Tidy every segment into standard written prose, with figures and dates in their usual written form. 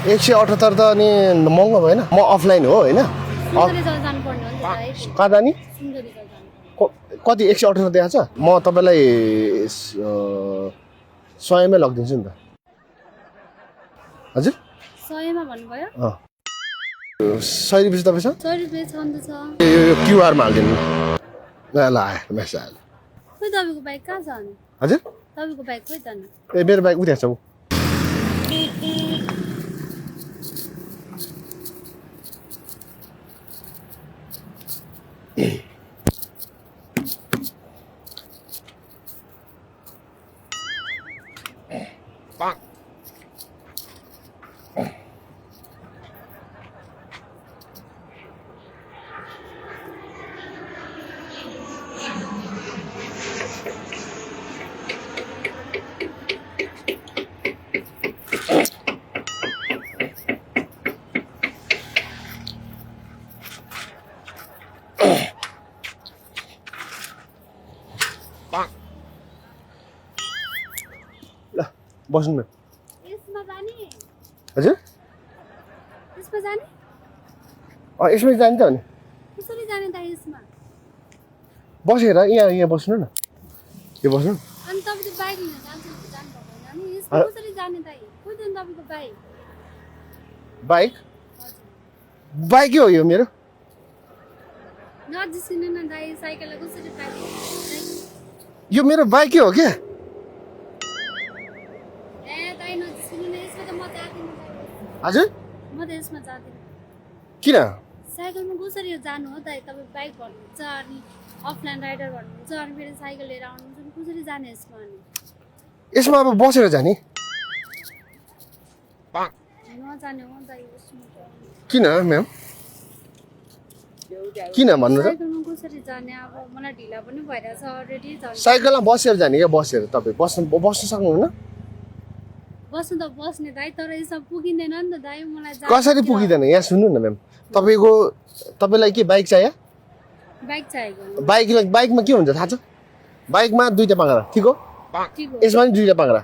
178 त अनि महँगो भएन म अफलाइन हो हैन कहाँ जाने कति 178 देखाएको छ म तपाईलाई 100 मै लगिदिन्छु नि त हजुर 100 मा भन्नुभयो 100 रुपैयाँ तपाईसँग 100 रुपैयाँ छ नि त छ यो क्युआर मा हाल्दिनु ल ल आयो मेसेज आयो खोइ तपाईको बाइक कहाँ छ अनि हजुर तपाईको बाइक खोइ त नि ए मेरो बाइक उता छ ल बस्नु न यसमा जाने हजुर यसमा जाने यसमै जान्छ अनि कसरी जाने त यसमा बसेर यहाँ बस्नु न यो बस्नु अनि तपाईँ त बाइक लिन जान्छ जानु भएन अनि यसमा कसरी जाने त खोइ त नि तपाईको बाइक बाइक बाइकै हो यो मेरो नजिसिनु न दाइ साइकललाई कसरी बाइक यो मेरो बाइकै हो क्या ए दाइ नजिसिनु न यसमा त म जादिन हजुर म त यसमा जादिन किन साइकलमा कसरी जानु हो दाइ तपाईँ बाइक भन्नुहुन्छ अनि अफलाइन राइडर भन्नुहुन्छ अनि फेरि साइकल लिएर आउनुहुन्छ नि कसरी जाने यसमा अनि यसमा अब बसेर जाने नजाने हो दाइ यसमा किन म्याम किन भन्नु त साइकलमा कसरी जाने अब मलाई ढिला पनि भइरहेछ अलरेडी साइकलमा बसेर जाने क्या बसेर तपाईँ बस्नु सक्नुहुन्न बस्नु त बस्ने दाइ तर यसमा पुगिँदैन नि त दाइ मलाई कसरी पुगिँदैन यहाँ सुन्नु न म्याम तपाईँलाई के बाइक चाहियो बाइक चाहिएको बाइकमा के हुन्छ थाहा छ बाइकमा दुईटा पाङ्ग्रा ठिक हो ठिक हो यसमा पनि दुईटा पाङ्ग्रा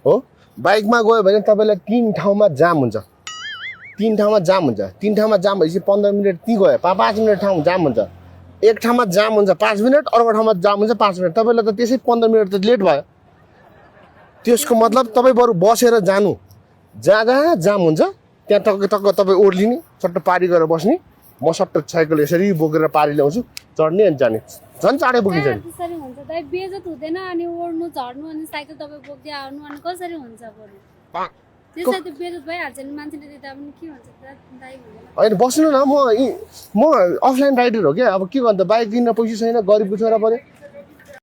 हो बाइकमा गयो भने तपाईँलाई 3 ठाउँमा जाम हुन्छ 3 ठाउँमा जाम हुन्छ 3 ठाउँमा जाम भएपछि 15 मिनट ती गयो 5 मिनट ठाउँ जाम हुन्छ एक ठाउँमा जाम हुन्छ 5 मिनट अर्को ठाउँमा जाम हुन्छ 5 मिनट तपाईँलाई त त्यसै 15 मिनट त लेट भयो त्यसको मतलब तपाईँ बरु बसेर जानु जहाँ जाम हुन्छ त्यहाँ टक्क तपाईँ ओर्लिने सट्ट पारी गरेर बस्ने म सट्ट साइकल यसरी बोकेर पारी ल्याउँछु चढ्ने अनि जाने झन् चाँडै पुगिन्छ नि त्यसरी हुन्छ दाइ बेजत हुँदैन अनि ओड्नु झर्नु अनि साइकल तपाईँ बोक्दै आउनु अनि कसरी हुन्छ बरु त्यसै त बेजत भइहाल्छ नि मान्छेले दिँदा पनि के हुन्छ दाइ हुँदैन होइन बस्नु न म अफलाइन राइडर हो क्या अब के गर्नु त बाइक किन्न पैसा छैन गरिबको छोरा पऱ्यो